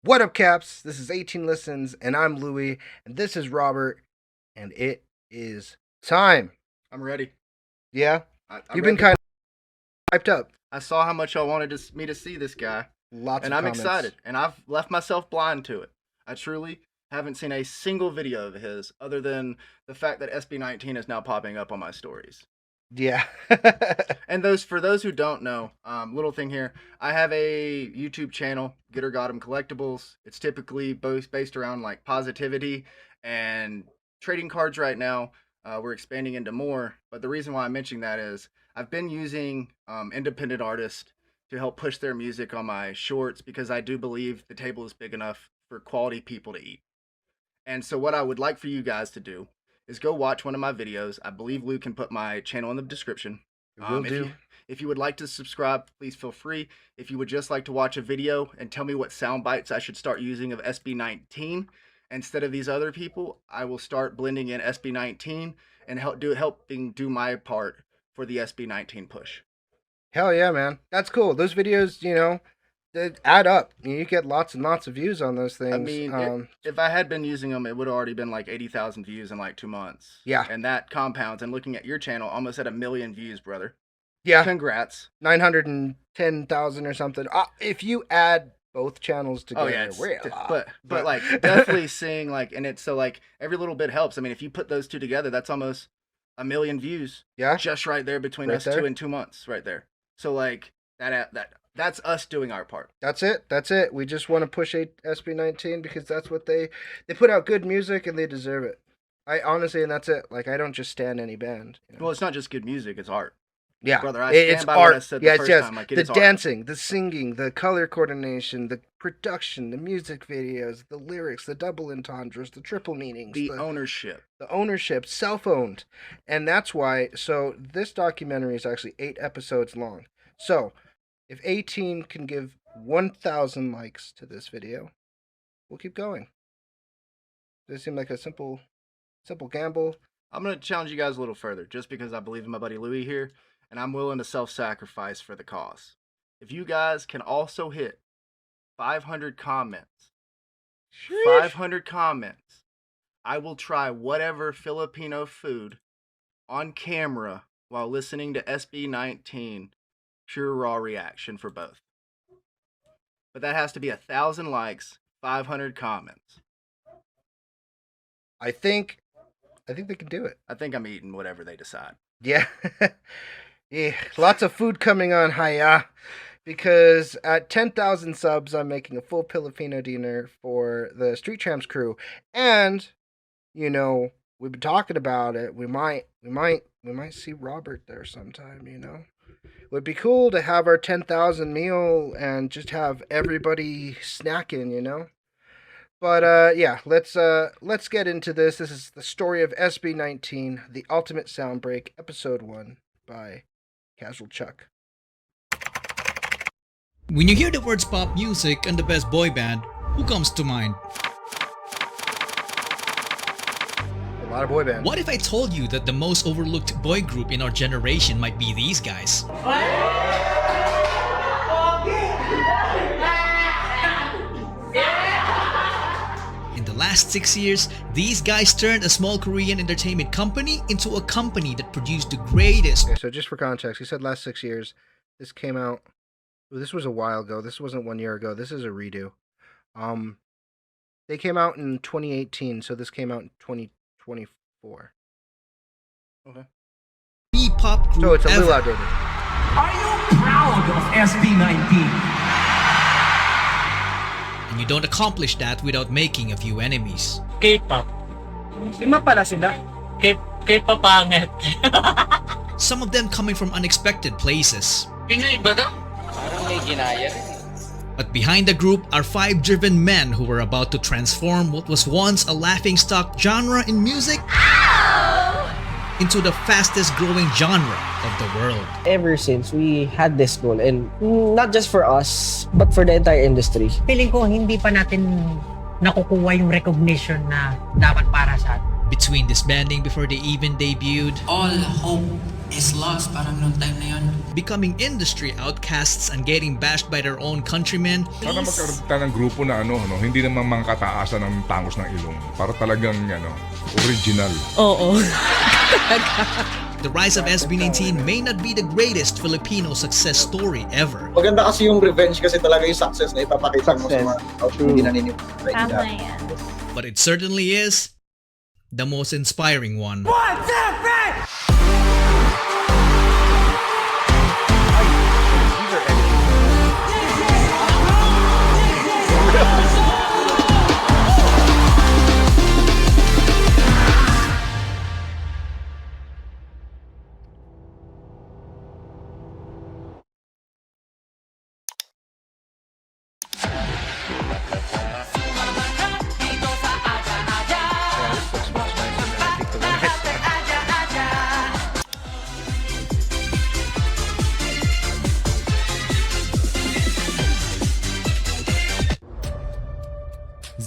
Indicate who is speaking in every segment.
Speaker 1: What up, Caps? This is 18 Listens, and I'm Louie, and this is Robert, and it is time.
Speaker 2: I'm ready.
Speaker 1: Yeah?
Speaker 2: I'm
Speaker 1: You've been
Speaker 2: ready.
Speaker 1: kind of hyped up.
Speaker 2: I saw how much y'all wanted me to see this guy,
Speaker 1: Lots
Speaker 2: and
Speaker 1: of
Speaker 2: I'm
Speaker 1: comments.
Speaker 2: excited. And I've left myself blind to it. I truly haven't seen a single video of his other than the fact that SB19 is now popping up on my stories.
Speaker 1: Yeah.
Speaker 2: And for those who don't know, little thing here, I have a YouTube channel, Getter Got 'em Collectibles. It's typically both based around like positivity and trading cards right now. We're expanding into more, but the reason why I'm mentioning that is I've been using independent artists to help push their music on my shorts because I do believe the table is big enough for quality people to eat. And so what I would like for you guys to do is go watch one of my videos. I believe Lou can put my channel in the description.
Speaker 1: Will do.
Speaker 2: If you would like to subscribe, please feel free. If you would just like to watch a video and tell me what sound bites I should start using of SB19 instead of these other people, I will start blending in SB19 and helping do my part for the SB19 push.
Speaker 1: Hell yeah, man. That's cool. Those videos, they add up. You get lots and lots of views on those things.
Speaker 2: I mean, if I had been using them, it would have already been like 80,000 views in like 2 months.
Speaker 1: Yeah.
Speaker 2: And that compounds, and looking at your channel, almost at 1 million views, brother.
Speaker 1: Yeah.
Speaker 2: Congrats.
Speaker 1: 910,000 or something. If you add both channels together,
Speaker 2: we're but like definitely seeing like, and it's so like every little bit helps. I mean, if you put those two together, that's almost 1 million views.
Speaker 1: Yeah.
Speaker 2: Just right there between us two in 2 months, right there. So like that's us doing our part.
Speaker 1: That's it. We just want to push SB19 because that's what they put out good music and they deserve it. I honestly, and that's it. Like, I don't just stand any band.
Speaker 2: Well, it's not just good music; it's art.
Speaker 1: Yeah,
Speaker 2: brother, I stand
Speaker 1: it's
Speaker 2: by
Speaker 1: art.
Speaker 2: What I said the first time. Like,
Speaker 1: the dancing, the singing, the color coordination, the production, the music videos, the lyrics, the double entendres, the triple meanings,
Speaker 2: the
Speaker 1: ownership, self-owned, and that's why. So this documentary is actually 8 episodes long. So if 18 can give 1,000 likes to this video, we'll keep going. Does it seem like a simple gamble?
Speaker 2: I'm gonna challenge you guys a little further, just because I believe in my buddy Louie here. And I'm willing to self-sacrifice for the cause. If you guys can also hit 500 comments, 500 comments, I will try whatever Filipino food on camera while listening to SB19 Pure Raw Reaction for both. But that has to be 1,000 likes, 500 comments.
Speaker 1: I think they can do it.
Speaker 2: I think I'm eating whatever they decide.
Speaker 1: Yeah. Yeah, lots of food coming on, hiya, because at 10,000 subs, I'm making a full Filipino dinner for the Street Champs crew, and we've been talking about it. We might see Robert there sometime. It would be cool to have our 10,000 meal and just have everybody snacking. But yeah, let's get into this. This is the story of SB19, the Ultimate Sound Break, Episode 1 by Casual Chuck.
Speaker 3: When you hear the words pop music and the best boy band, who comes to mind?
Speaker 1: A lot of boy bands.
Speaker 3: What if I told you that the most overlooked boy group in our generation might be these guys? In the last 6 years, these guys turned a small Korean entertainment company into a company that produced the greatest.
Speaker 1: Okay, so just for context, he said last 6 years. This came out. This was a while ago. This wasn't 1 year ago. This is a redo. They came out in 2018, so this came out in 2024.
Speaker 2: Okay.
Speaker 3: P-pop group
Speaker 1: So it's a little
Speaker 3: ever.
Speaker 1: outdated.
Speaker 4: Are you proud of SB19?
Speaker 3: And you don't accomplish that without making a few enemies.
Speaker 5: K-pop.
Speaker 4: Lima pala sila.
Speaker 5: K-pop pangit.
Speaker 3: Some of them coming from unexpected places.
Speaker 5: Pinoy ba daw?
Speaker 6: Parang may ginaya rin.
Speaker 3: But behind the group are 5 driven men who were about to transform what was once a laughingstock genre in music into the fastest growing genre of the world.
Speaker 7: Ever since we had this goal, and not just for us, but for the entire industry.
Speaker 8: Feeling ko hindi pa natin nakukuha yung recognition na dapat para sa atin.
Speaker 3: Between disbanding before they even debuted,
Speaker 6: All hope
Speaker 9: is lost parang nung time na yun.
Speaker 3: Becoming industry outcasts and getting bashed by their own countrymen.
Speaker 10: Sana magkaroon tayo ng grupo na hindi naman mga kataasan ng tangos ng ilong. Para talagang original.
Speaker 8: Oo.
Speaker 3: The rise of SB19 may not be the greatest Filipino success story ever.
Speaker 11: Maganda kasi yung revenge kasi talaga yung success na ipapakita mo sa mga hindi naniniwala.
Speaker 12: Tama yan.
Speaker 3: But it certainly is the most inspiring one.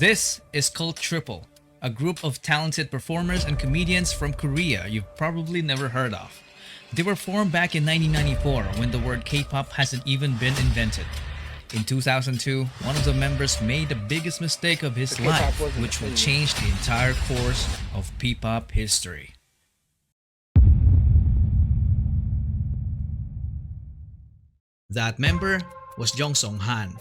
Speaker 3: This is called Triple, a group of talented performers and comedians from Korea you've probably never heard of. They were formed back in 1994 when the word K-pop hasn't even been invented. In 2002, one of the members made the biggest mistake of his life, which will change the entire course of P-pop history. That member was Jong Song Han.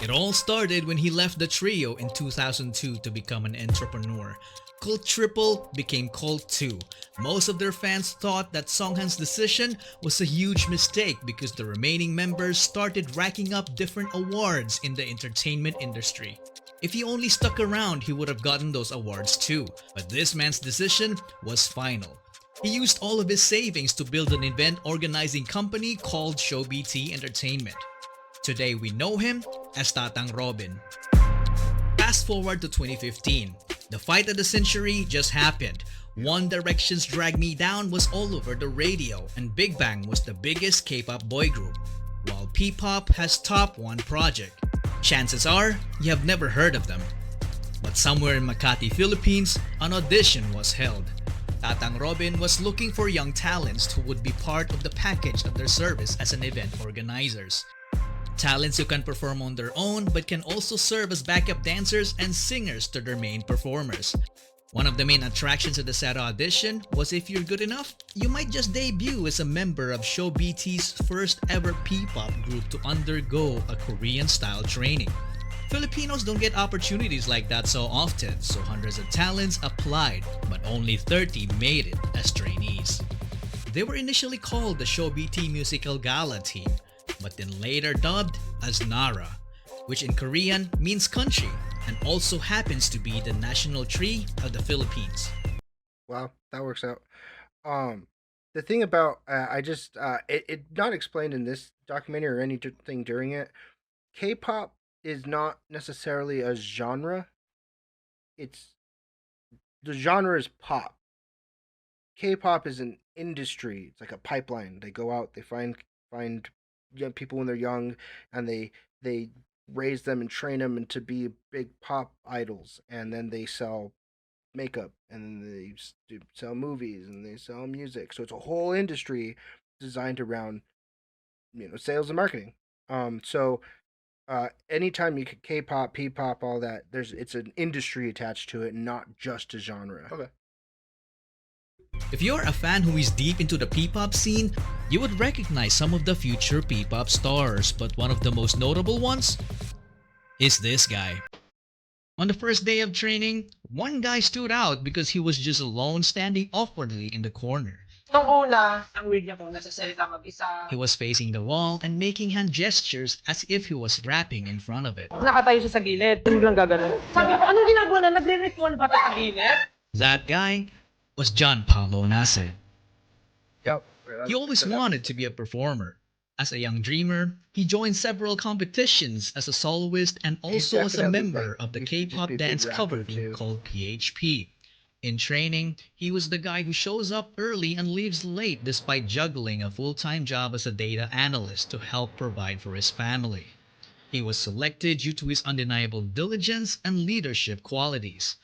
Speaker 3: It all started when he left the trio in 2002 to become an entrepreneur. Cult Triple became Cult 2. Most of their fans thought that Songhan's decision was a huge mistake because the remaining members started racking up different awards in the entertainment industry. If he only stuck around, he would have gotten those awards too. But this man's decision was final. He used all of his savings to build an event organizing company called ShowBT Entertainment. Today we know him as Tatang Robin. Fast forward to 2015. The fight of the century just happened. One Direction's Drag Me Down was all over the radio, and Big Bang was the biggest K-pop boy group, while P-pop has top one project. Chances are, you have never heard of them. But somewhere in Makati, Philippines, an audition was held. Tatang Robin was looking for young talents who would be part of the package of their service as an event organizers. Talents who can perform on their own but can also serve as backup dancers and singers to their main performers. One of the main attractions of the SATA audition was if you're good enough, you might just debut as a member of ShowBT's first ever P-pop group to undergo a Korean-style training. Filipinos don't get opportunities like that so often, so hundreds of talents applied, but only 30 made it as trainees. They were initially called the ShowBT Musical Gala Team, but then later dubbed as Nara, which in Korean means country and also happens to be the national tree of the Philippines.
Speaker 1: Wow, that works out. The thing about it not explained in this documentary or anything during it. K-pop is not necessarily a genre. The genre is pop. K-pop is an industry. It's like a pipeline. They go out, they find young people when they're young, and they raise them and train them to be big pop idols, and then they sell makeup, and then they sell movies, and they sell music. So it's a whole industry designed around sales and marketing. Anytime you can K-pop, P-pop, all that, it's an industry attached to it, not just a genre.
Speaker 2: Okay.
Speaker 3: If you're a fan who is deep into the P-pop scene, you would recognize some of the future P-pop stars, but one of the most notable ones is this guy. On the first day of training, one guy stood out because he was just alone standing awkwardly in the corner.
Speaker 9: Nung una, ang weird niya po, nagsasalita mag-isa.
Speaker 3: He was facing the wall and making hand gestures as if he was rapping in front of it.
Speaker 9: Nakatayo siya sa gilid, biglang gaganon. Sabi ko, ano ginagawa na? Nagre-ritual ba sa gilid?
Speaker 3: That guy was John Paulo Nase.
Speaker 1: Yep.
Speaker 3: He always wanted to be a performer. As a young dreamer, he joined several competitions as a soloist and also as a member of the K-pop dance cover group called PHP. In training, he was the guy who shows up early and leaves late despite juggling a full-time job as a data analyst to help provide for his family. He was selected due to his undeniable diligence and leadership qualities.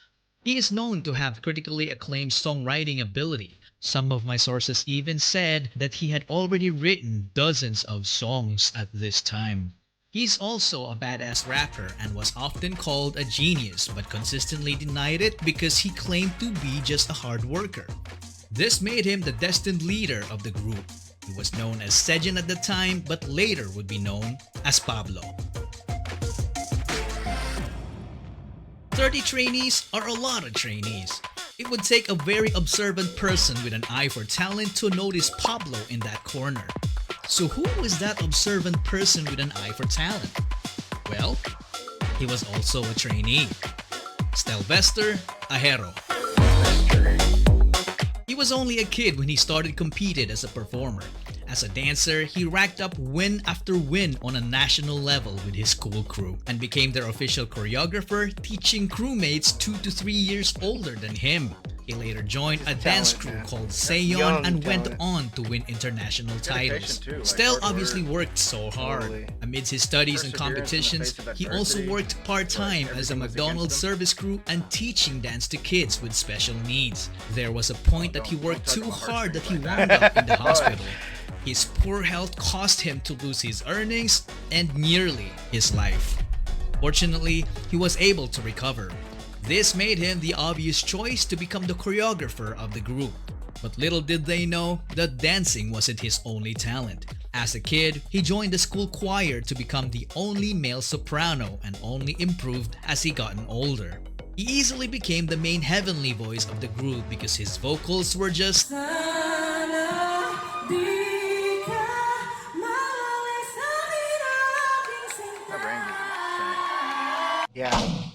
Speaker 3: He is known to have critically acclaimed songwriting ability, Some of my sources even said that he had already written dozens of songs at this time. He's also a badass rapper and was often called a genius but consistently denied it because he claimed to be just a hard worker. This made him the destined leader of the group. He was known as Sejin at the time but later would be known as Pablo. 30 trainees are a lot of trainees. It would take a very observant person with an eye for talent to notice Pablo in that corner. So who was that observant person with an eye for talent? Well, he was also a trainee. Stelvester Ajero. He was only a kid when he started competing as a performer. As a dancer, he racked up win after win on a national level with his school crew and became their official choreographer, teaching crewmates 2 to 3 years older than him. He later joined a dance crew called Seon and went on to win international titles. Stel obviously worked so hard. Amidst his studies and competitions, he also worked part-time as a McDonald's service crew and teaching dance to kids with special needs. There was a point that he worked too hard that he wound up in the hospital. His poor health caused him to lose his earnings and nearly his life. Fortunately, he was able to recover. This made him the obvious choice to become the choreographer of the group. But little did they know that dancing wasn't his only talent. As a kid, he joined the school choir to become the only male soprano and only improved as he gotten older. He easily became the main heavenly voice of the group because his vocals were just
Speaker 1: yeah,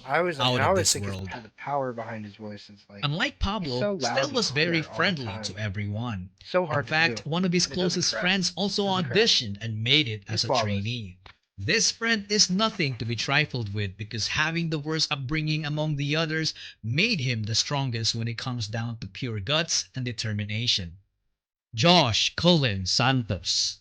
Speaker 1: I was
Speaker 3: out of this
Speaker 1: thinking
Speaker 3: world.
Speaker 1: the power behind his voice is like.
Speaker 3: Unlike Pablo,
Speaker 1: so loud
Speaker 3: Stel
Speaker 1: and
Speaker 3: was very
Speaker 1: clear all the
Speaker 3: friendly
Speaker 1: time.
Speaker 3: to everyone.
Speaker 1: So hard
Speaker 3: In fact,
Speaker 1: to do.
Speaker 3: one of his
Speaker 1: And it doesn't
Speaker 3: closest
Speaker 1: crack.
Speaker 3: friends also
Speaker 1: Doesn't crack.
Speaker 3: auditioned and made it as
Speaker 1: He's
Speaker 3: a
Speaker 1: flawless.
Speaker 3: trainee. This friend is nothing to be trifled with because having the worst upbringing among the others made him the strongest when it comes down to pure guts and determination. Josh Cullen Santos.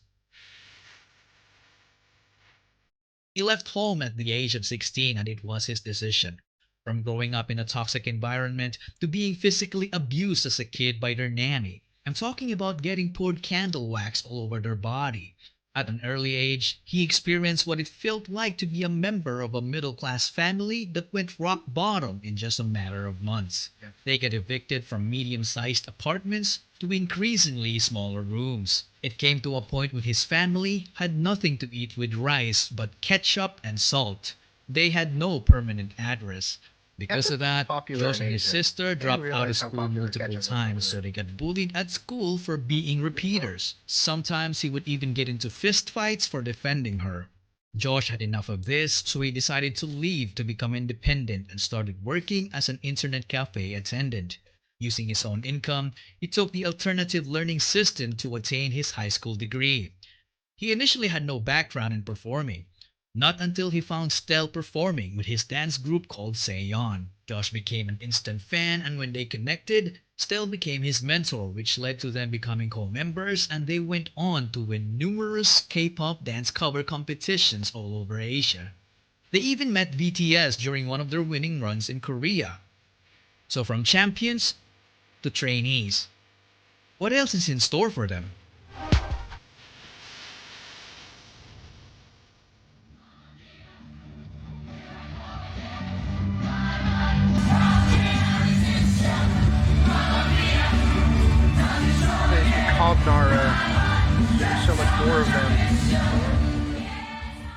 Speaker 3: He left home at the age of 16 and it was his decision. From growing up in a toxic environment to being physically abused as a kid by their nanny. I'm talking about getting poured candle wax all over their body. At an early age, he experienced what it felt like to be a member of a middle-class family that went rock bottom in just a matter of months. They get evicted from medium-sized apartments to increasingly smaller rooms. It came to a point when his family had nothing to eat with rice but ketchup and salt. They had no permanent address. Because of that,
Speaker 1: popular
Speaker 3: Josh
Speaker 1: in
Speaker 3: and his
Speaker 1: Asia.
Speaker 3: sister
Speaker 1: I didn't
Speaker 3: dropped out of
Speaker 1: realize how
Speaker 3: school
Speaker 1: popular
Speaker 3: multiple
Speaker 1: ketchup was
Speaker 3: times,
Speaker 1: over
Speaker 3: so
Speaker 1: there.
Speaker 3: they got bullied at school for being repeaters. Sometimes he would even get into fistfights for defending her. Josh had enough of this, so he decided to leave to become independent and started working as an internet cafe attendant. Using his own income, he took the alternative learning system to attain his high school degree. He initially had no background in performing. Not until he found Stel performing with his dance group called Seon. Josh became an instant fan, and when they connected, Stel became his mentor, which led to them becoming co-members, and they went on to win numerous K-pop dance cover competitions all over Asia. They even met BTS during one of their winning runs in Korea. So from champions to trainees. What else is in store for them?
Speaker 1: Called Nara. There's so much more of them.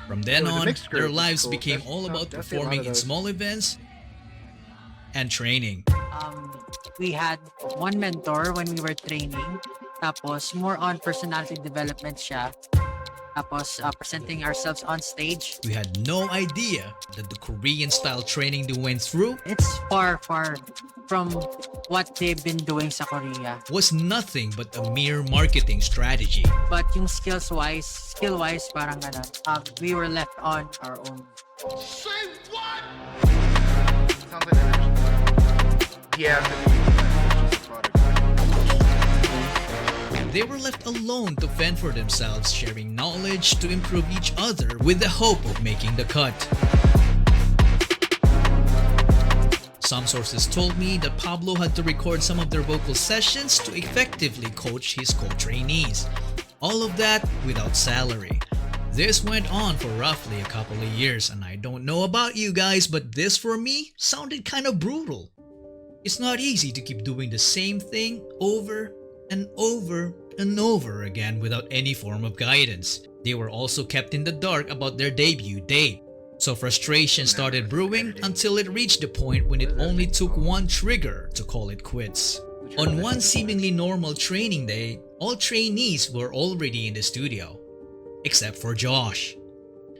Speaker 3: From then
Speaker 1: It was a
Speaker 3: on,
Speaker 1: mixed group,
Speaker 3: their
Speaker 1: it's
Speaker 3: lives
Speaker 1: cool.
Speaker 3: became
Speaker 1: There's
Speaker 3: all about
Speaker 1: definitely a lot
Speaker 3: performing
Speaker 1: of
Speaker 3: in
Speaker 1: those.
Speaker 3: small events and training.
Speaker 8: We had one mentor when we were training. Tapos, more on personality development siya. Tapos, presenting ourselves on stage.
Speaker 3: We had no idea that the Korean-style training they went through
Speaker 8: It's far, far from what they've been doing sa Korea.
Speaker 3: was nothing but a mere marketing strategy.
Speaker 8: But yung skill-wise, parang ganun. We were left on our own.
Speaker 2: Sounds like they're actually-
Speaker 1: Yeah.
Speaker 3: They were left alone to fend for themselves, sharing knowledge to improve each other with the hope of making the cut. Some sources told me that Pablo had to record some of their vocal sessions to effectively coach his co-trainees. All of that without salary. This went on for roughly a couple of years, and I don't know about you guys, but this for me sounded kind of brutal. It's not easy to keep doing the same thing over and over and over again without any form of guidance. They were also kept in the dark about their debut date. So frustration started brewing until it reached the point when it only took one trigger to call it quits. On one seemingly normal training day, all trainees were already in the studio, except for Josh.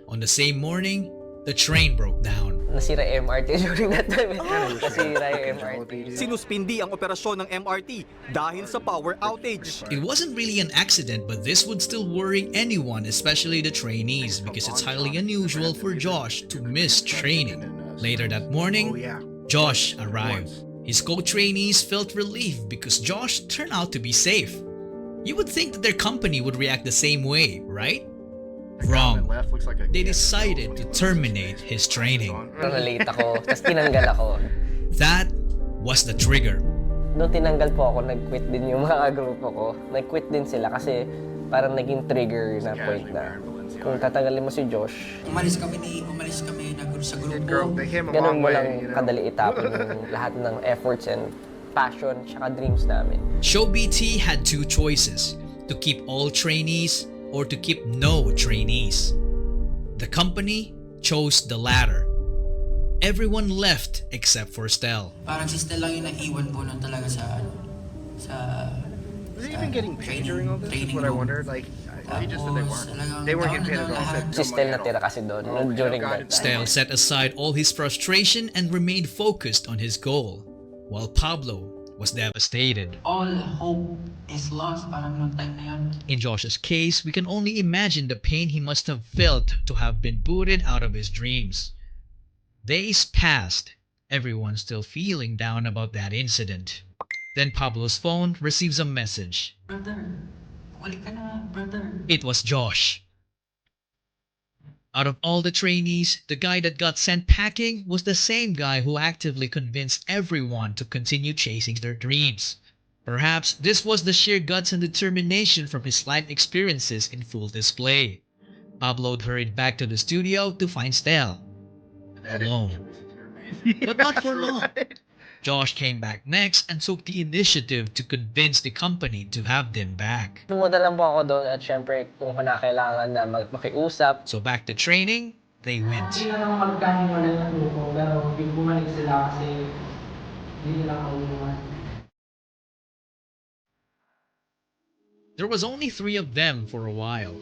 Speaker 3: On the same morning, the train broke down.
Speaker 7: Nasira MRT during that time. Nasira yung MRT.
Speaker 12: Sinuspindi ang operasyon ng MRT dahil sa power outage.
Speaker 3: It wasn't really an accident, but this would still worry anyone, especially the trainees, because it's highly unusual for Josh to miss training. Later that morning, Josh arrived. His co-trainees felt relief because Josh turned out to be safe. You would think that their company would react the same way, right? Wrong. They decided to terminate his training.
Speaker 7: Late ako, tapos tinanggal ako.
Speaker 3: That was the trigger.
Speaker 7: Doon tinanggal po ako, nag-quit din yung mga grupo ko. Nag-quit din sila kasi parang naging trigger na point na kung tatanggalin mo si Josh.
Speaker 8: Umalis kami sa grupo.
Speaker 7: Ganun mo lang kadali itapon yung lahat ng efforts and passion tsaka dreams namin.
Speaker 3: ShowBT had two choices: to keep all trainees or to keep no trainees. The company chose the latter. Everyone left except for Stel.
Speaker 8: Parang si Stel lang yung naiwan po nun talaga sa
Speaker 1: Was he even getting paid during all this? Is what I wondered. Like, he just said they weren't. They weren't getting paid at all.
Speaker 7: Si Stel natira kasi doon during that time.
Speaker 3: Stel set aside all his frustration and remained focused on his goal, while Pablo was devastated.
Speaker 8: All hope is lost parang nung time na yun.
Speaker 3: In Josh's case, we can only imagine the pain he must have felt to have been booted out of his dreams. Days passed, everyone still feeling down about that incident. Then Pablo's phone receives a message.
Speaker 8: Brother, wali ka na, brother.
Speaker 3: It was Josh. Out of all the trainees, the guy that got sent packing was the same guy who actively convinced everyone to continue chasing their dreams. Perhaps this was the sheer guts and determination from his life experiences in full display. Pablo hurried back to the studio to find Stel alone. But not for long. Josh came back next and took the initiative to convince the company to have them back.
Speaker 7: Pumunta lang po ako doon at syempre kung kailangan na makiusap.
Speaker 3: So back to training, they went.
Speaker 8: Hindi na naman magkaniwala ng grupo, pero bumalik sila kasi hindi nila kaunuan.
Speaker 3: There was only 3 of them for a while.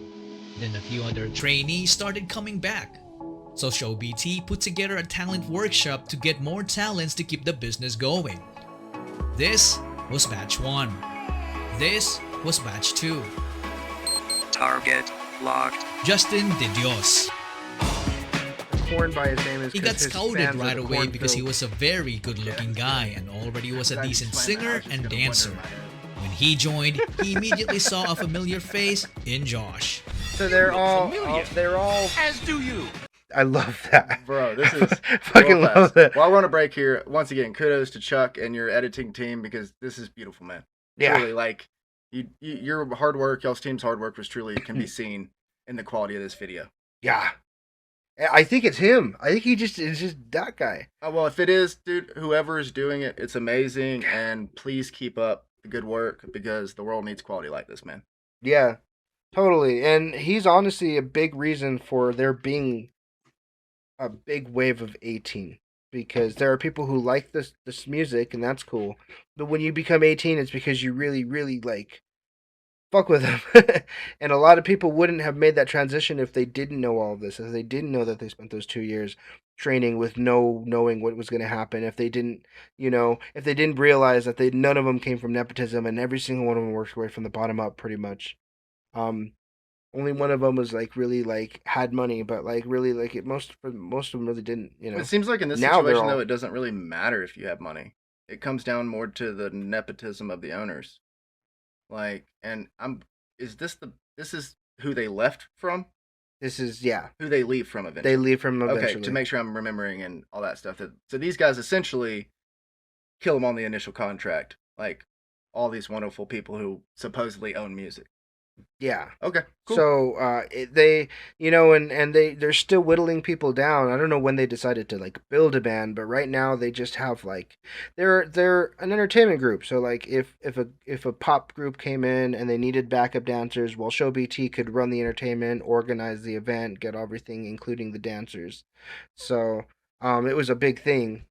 Speaker 3: Then a few other trainees started coming back. So ShowBT put together a talent workshop to get more talents to keep the business going. This was batch 1. This was batch 2.
Speaker 13: Target locked.
Speaker 3: Justin De Dios.
Speaker 1: Corn by his name is
Speaker 3: He got
Speaker 1: his
Speaker 3: scouted
Speaker 1: fans
Speaker 3: right
Speaker 1: are
Speaker 3: away because he
Speaker 1: cornfilled.
Speaker 3: was a very good-looking guy and already was a decent singer and dancer. When he joined, he immediately saw a familiar face in Josh.
Speaker 1: So they're all
Speaker 12: As do you.
Speaker 1: I love that.
Speaker 2: Bro, this is
Speaker 1: fucking love it.
Speaker 2: While we're on a break here, once again, kudos to Chuck and your editing team because this is beautiful, man.
Speaker 1: Yeah.
Speaker 2: Truly, like your hard work, y'all's team's hard work was truly can be seen in the quality of this video.
Speaker 1: Yeah. I think it's him. I think is just that guy.
Speaker 2: Well, if it is, dude, whoever is doing it, it's amazing, and please keep up the good work because the world needs quality like this, man.
Speaker 1: Yeah, totally. And he's honestly a big reason for there being a big wave of 18 because there are people who like this music and that's cool. But when you become 18, it's because you really, really like fuck with them. And a lot of people wouldn't have made that transition if they didn't know all of this, if they didn't know that they spent those 2 years training with no knowing what was going to happen, if they didn't, if they didn't realize that none of them came from nepotism and every single one of them worked their way from the bottom up pretty much. Only one of them was like really like had money, but like really like most of them really didn't.
Speaker 2: It seems like in this situation though, it doesn't really matter if you have money. It comes down more to the nepotism of the owners. Like, and this is who they left from?
Speaker 1: This is
Speaker 2: who they leave from eventually.
Speaker 1: They leave from eventually.
Speaker 2: Okay, to make sure I'm remembering and all that stuff. So these guys essentially kill them on the initial contract, like all these wonderful people who supposedly own music.
Speaker 1: Yeah.
Speaker 2: Okay. Cool.
Speaker 1: So they, and they're still whittling people down. I don't know when they decided to like build a band, but right now they just have like they're an entertainment group. So like if a pop group came in and they needed backup dancers, well, ShowBT could run the entertainment, organize the event, get everything, including the dancers. So it was a big thing.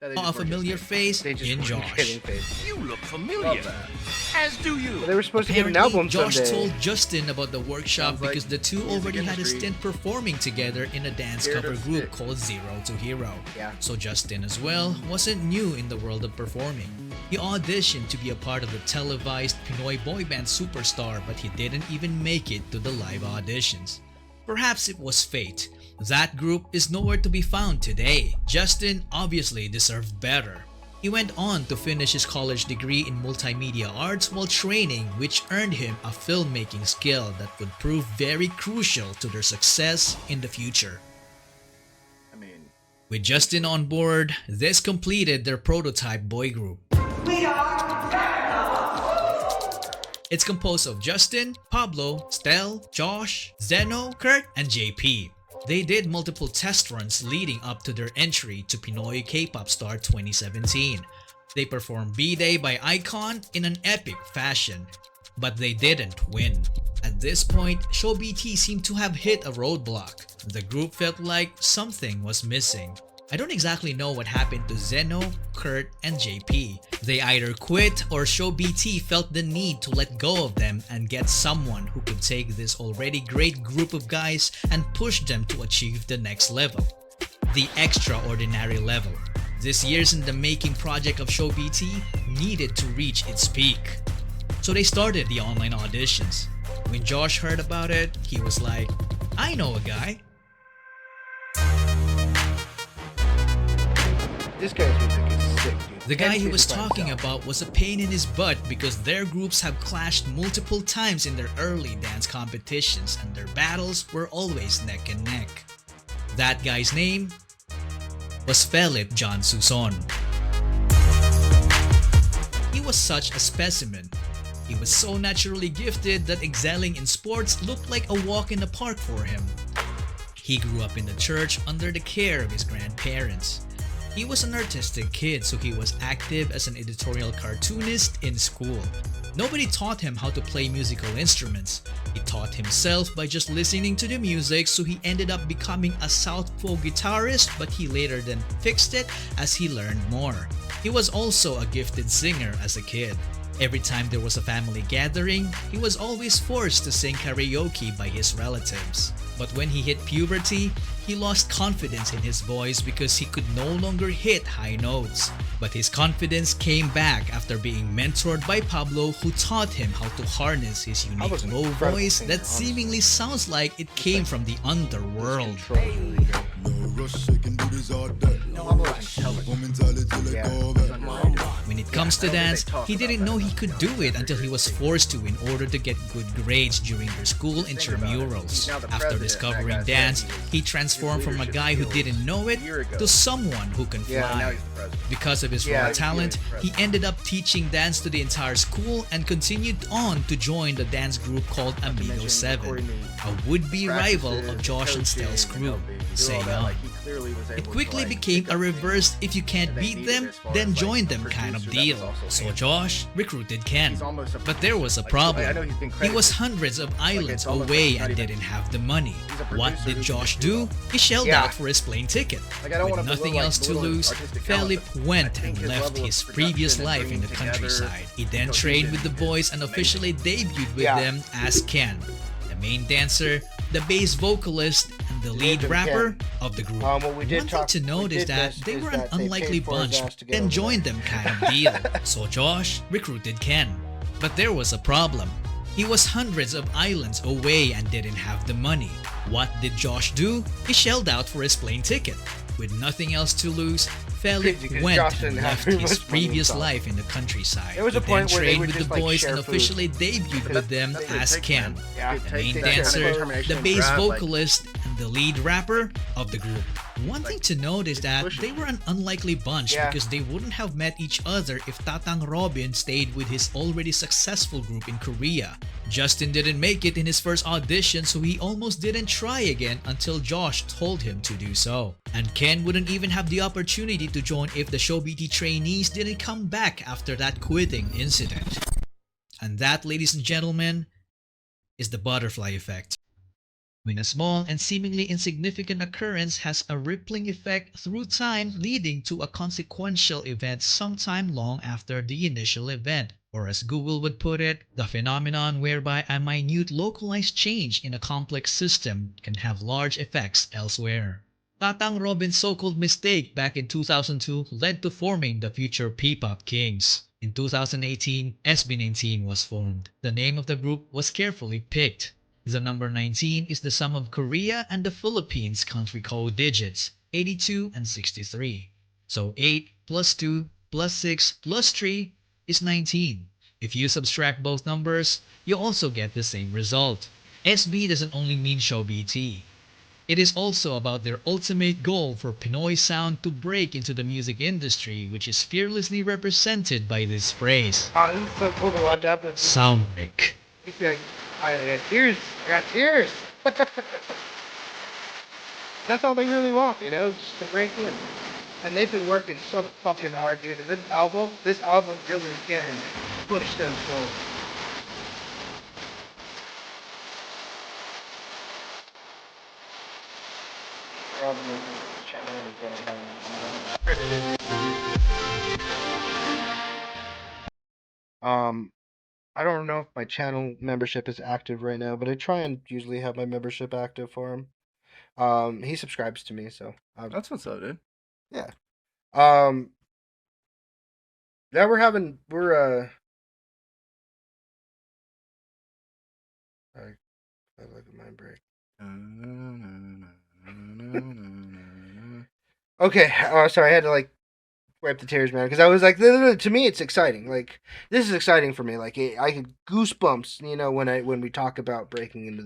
Speaker 3: A familiar face in Josh.
Speaker 4: You look familiar. As do you.
Speaker 1: Well, they were supposed to get an
Speaker 3: Apparently,
Speaker 1: album
Speaker 3: Josh
Speaker 1: someday.
Speaker 3: told Justin about the workshop because the two already had a stint performing together in a dance cover group called Zero to Hero.
Speaker 1: Yeah.
Speaker 3: So Justin as well wasn't new in the world of performing. He auditioned to be a part of the televised Pinoy boy band Superstar, but he didn't even make it to the live auditions. Perhaps it was fate. That group is nowhere to be found today. Justin obviously deserved better. He went on to finish his college degree in multimedia arts while training, which earned him a filmmaking skill that would prove very crucial to their success in the future. With Justin on board, this completed their prototype boy group. It's composed of Justin, Pablo, Stel, Josh, Zeno, Kurt, and JP. They did multiple test runs leading up to their entry to Pinoy K-Pop Star 2017. They performed B-Day by Icon in an epic fashion, but they didn't win. At this point, ShowBT seemed to have hit a roadblock. The group felt like something was missing. I don't exactly know what happened to Zeno, Kurt, and JP. They either quit or ShowBT felt the need to let go of them and get someone who could take this already great group of guys and push them to achieve the next level. The extraordinary level. This years in the making project of ShowBT needed to reach its peak. So they started the online auditions. When Josh heard about it, he was like, I know a guy.
Speaker 1: This guy's music is sick, dude.
Speaker 3: The guy he was talking about was a pain in his butt because their groups have clashed multiple times in their early dance competitions and their battles were always neck and neck. That guy's name was Philip John Suson. He was such a specimen. He was so naturally gifted that excelling in sports looked like a walk in the park for him. He grew up in the church under the care of his grandparents. He was an artistic kid, so he was active as an editorial cartoonist in school. Nobody taught him how to play musical instruments. He taught himself by just listening to the music, so he ended up becoming a southpaw guitarist, but he later then fixed it as he learned more. He was also a gifted singer as a kid. Every time there was a family gathering, he was always forced to sing karaoke by his relatives. But when he hit puberty, he lost confidence in his voice because he could no longer hit high notes. But his confidence came back after being mentored by Pablo, who taught him how to harness his unique low voice that seemingly sounds like it came from the underworld. When it comes to dance, he didn't know he could do it until he was forced to in order to get good grades during their school intramurals. After discovering dance, he transformed from a guy who didn't know it to someone who can fly. Because of his raw talent, he ended up teaching dance to the entire school and continued on to join the dance group called Amigo 7, a would-be rival of Josh and Stel's crew, Say On. It quickly became a reverse if you can't beat them, then join them kind of deal. So Josh recruited Ken. But there was a problem. He was hundreds of islands away and didn't have the money. What did Josh do? He shelled out for his plane ticket. With nothing else to lose, Philip went and left his previous life in the countryside. He then trained with the boys and officially debuted with them as Ken, the main dancer, the bass vocalist, and the lead rapper of the group. One thing to note is that they were an unlikely bunch, then joined them kind of deal. So Josh recruited Ken. But there was a problem. He was hundreds of islands away and didn't have the money. What did Josh do? He shelled out for his plane ticket. with nothing else to lose, Felip
Speaker 1: Crazy, 'cause
Speaker 3: went
Speaker 1: Josh
Speaker 3: and
Speaker 1: didn't have
Speaker 3: left
Speaker 1: very
Speaker 3: his
Speaker 1: much money
Speaker 3: previous
Speaker 1: himself.
Speaker 3: life in the countryside.
Speaker 1: There was a
Speaker 3: He
Speaker 1: point
Speaker 3: then
Speaker 1: where they
Speaker 3: trained
Speaker 1: would
Speaker 3: with
Speaker 1: just,
Speaker 3: the
Speaker 1: like,
Speaker 3: boys
Speaker 1: share
Speaker 3: and
Speaker 1: food.
Speaker 3: officially debuted with them
Speaker 2: That's what it
Speaker 3: as
Speaker 2: takes,
Speaker 3: Ken,
Speaker 2: man.
Speaker 1: Yeah.
Speaker 2: It
Speaker 3: the
Speaker 2: takes
Speaker 3: main
Speaker 2: that kind of
Speaker 3: dancer,
Speaker 2: determination
Speaker 3: the
Speaker 2: and
Speaker 3: bass
Speaker 2: drive, like-
Speaker 3: vocalist, and the lead rapper of the group. One thing to note is that
Speaker 2: pushing.
Speaker 3: they were an unlikely bunch
Speaker 1: Yeah.
Speaker 3: because they wouldn't have met each other if Tatang Robin stayed with his already successful group in Korea. Justin didn't make it in his first audition, so he almost didn't try again until Josh told him to do so. And Ken wouldn't even have the opportunity to join if the ShowBT trainees didn't come back after that quitting incident. And that, ladies and gentlemen, is the butterfly effect. When a small and seemingly insignificant occurrence has a rippling effect through time, leading to a consequential event sometime long after the initial event. Or as Google would put it, the phenomenon whereby a minute localized change in a complex system can have large effects elsewhere. Tatang Robin's so-called mistake back in 2002 led to forming the future P-pop Kings. In 2018, SB19 was formed. The name of the group was carefully picked. The number 19 is the sum of Korea and the Philippines country code digits, 82 and 63. So 8 plus 2 plus 6 plus 3 is 19. If you subtract both numbers, you also get the same result. SB doesn't only mean ShowBT. It is also about their ultimate goal for Pinoy sound to break into the music industry, which is fearlessly represented by this phrase,
Speaker 1: This is so cool to watch happen.
Speaker 3: soundbreak.
Speaker 1: I got tears. I got tears. That's all they really want, just to break in. And they've been working so fucking hard, dude. And this album really can push them forward. I don't know if my channel membership is active right now, but I try and usually have my membership active for him. He subscribes to me, so
Speaker 2: That's what's up, dude.
Speaker 1: yeah. Yeah, we're I like a mind break. Okay, sorry, I had to wipe the tears, man, because I was like, to me, it's exciting. Like, this is exciting for me. Like, I get goosebumps, when we talk about breaking into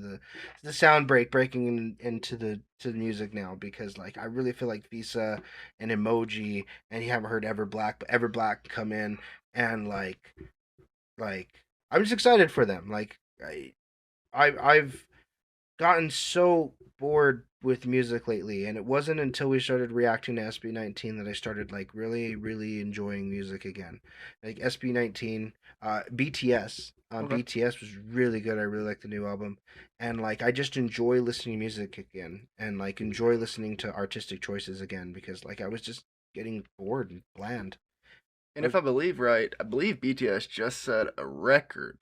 Speaker 1: the sound breaking into the music now, because I really feel like Visa and Emoji, and you haven't heard Everblack come in, and like I'm just excited for them. Like, I've gotten so bored with music lately, and it wasn't until we started reacting to SB19 that I started really really enjoying music again. Like SB19, BTS,
Speaker 2: Okay.
Speaker 1: BTS was really good. I really like the new album, and I just enjoy listening to music again, and enjoy listening to artistic choices again, because I was just getting bored and bland.
Speaker 2: And if I believe right, I believe BTS just set a record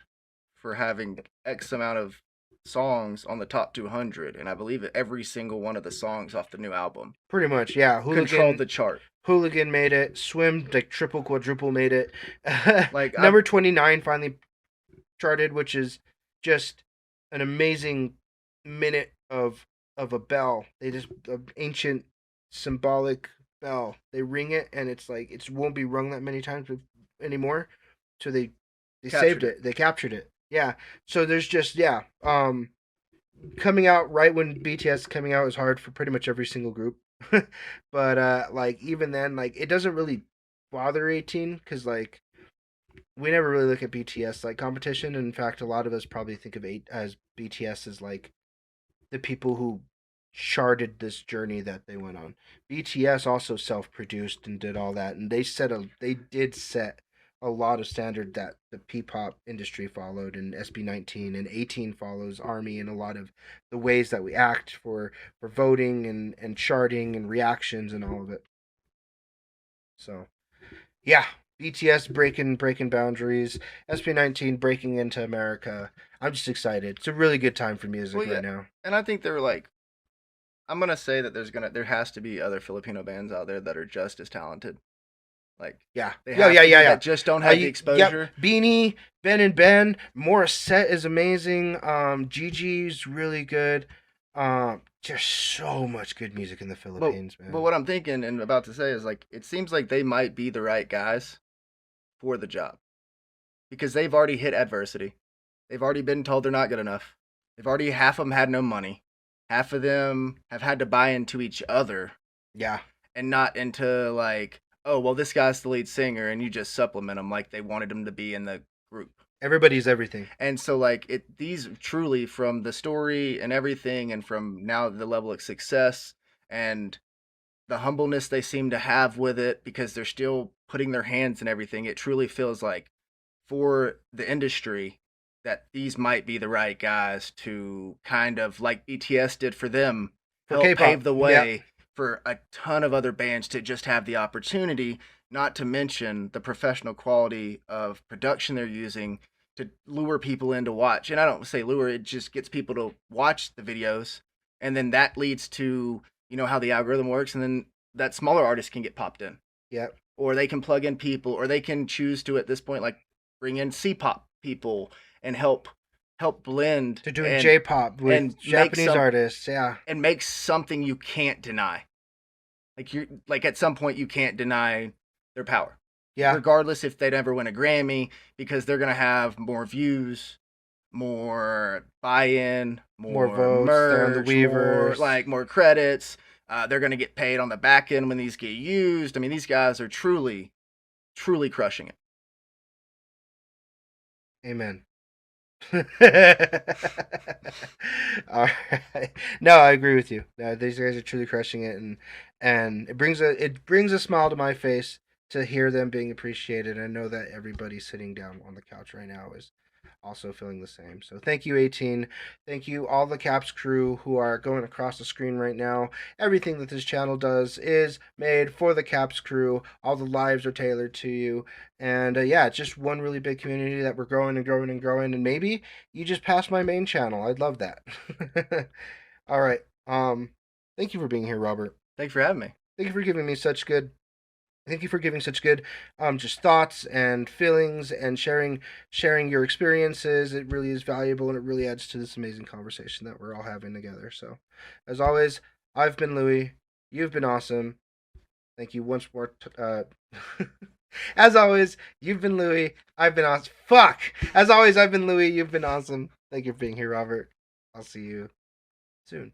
Speaker 2: for having X amount of songs on the top 200, and I believe that every single one of the songs off the new album
Speaker 1: Pretty much, yeah.
Speaker 2: controlled the chart.
Speaker 1: Hooligan made it. Swim, triple, quadruple made it.
Speaker 2: Like,
Speaker 1: Number 29 finally charted, which is just an amazing minute of a bell. They just an ancient symbolic bell. They ring it, and it's it won't be rung that many times anymore. So they saved it. They captured it. Yeah. So there's just coming out right when BTS coming out is hard for pretty much every single group. But even then, it doesn't really bother 18, because we never really look at BTS competition. In fact, a lot of us probably think of BTS as the people who charted this journey that they went on. BTS also self-produced and did all that, and they did set a lot of standard that the P-pop industry followed, and SB19 and 18 follows ARMY in a lot of the ways that we act for voting and charting and reactions and all of it. So, yeah, BTS breaking boundaries, SB19 breaking into America. I'm just excited. It's a really good time for music right now.
Speaker 2: And I think I'm gonna say that there has to be other Filipino bands out there that are just as talented.
Speaker 1: Yeah.
Speaker 2: That just don't have the
Speaker 1: Yep.
Speaker 2: exposure.
Speaker 1: Beanie, Ben and Ben, Morissette is amazing. Gigi's really good. There's so much good music in the Philippines, man.
Speaker 2: But what I'm thinking and about to say is like, it seems like they might be the right guys for the job because they've already hit adversity. They've already been told they're not good enough. They've already, half of them had no money. Half of them have had to buy into each other.
Speaker 1: Yeah.
Speaker 2: And not into like, oh, well, this guy's the lead singer and you just supplement them like they wanted him to be in the group.
Speaker 1: Everybody's everything.
Speaker 2: And so like these truly, from the story and everything, and from now the level of success and the humbleness they seem to have with it, because they're still putting their hands in everything, it truly feels like for the industry that these might be the right guys to kind of, like BTS did for them, help pave the way for a ton of other bands to just have the opportunity, not to mention the professional quality of production they're using to lure people in to watch. And I don't say lure, it just gets people to watch the videos. And then that leads to, you know, how the algorithm works. And then that smaller artist can get popped in.
Speaker 1: Yep.
Speaker 2: Or they can plug in people, or they can choose to, at this point, like bring in C-pop people and help blend.
Speaker 1: To doing J-pop with Japanese artists, yeah.
Speaker 2: And make something you can't deny. Like at some point you can't deny their power.
Speaker 1: Yeah.
Speaker 2: Regardless if they'd ever win a Grammy, because they're gonna have more views, more buy-in, more
Speaker 1: votes,
Speaker 2: merch,
Speaker 1: the Weavers,
Speaker 2: more credits. They're gonna get paid on the back end when these get used. I mean, these guys are truly, truly crushing it.
Speaker 1: Amen. All right. No, I agree with you. These guys are truly crushing it, and it brings a smile to my face to hear them being appreciated. I know that everybody sitting down on the couch right now is also feeling the same. So thank you, 18. Thank you, all the Caps crew who are going across the screen right now. Everything that this channel does is made for the Caps crew. All the lives are tailored to you. And yeah, it's just one really big community that we're growing and growing and growing. And maybe you just passed my main channel. I'd love that. All right. Thank you for being here, Robert.
Speaker 2: Thanks for having me.
Speaker 1: Thank you for giving me such good just thoughts and feelings, and sharing your experiences. It really is valuable, and it really adds to this amazing conversation that we're all having together. So, as always, I've been Louie. You've been awesome. Thank you once more. As always, you've been Louie. I've been awesome. Fuck! As always, I've been Louie. You've been awesome. Thank you for being here, Robert. I'll see you soon.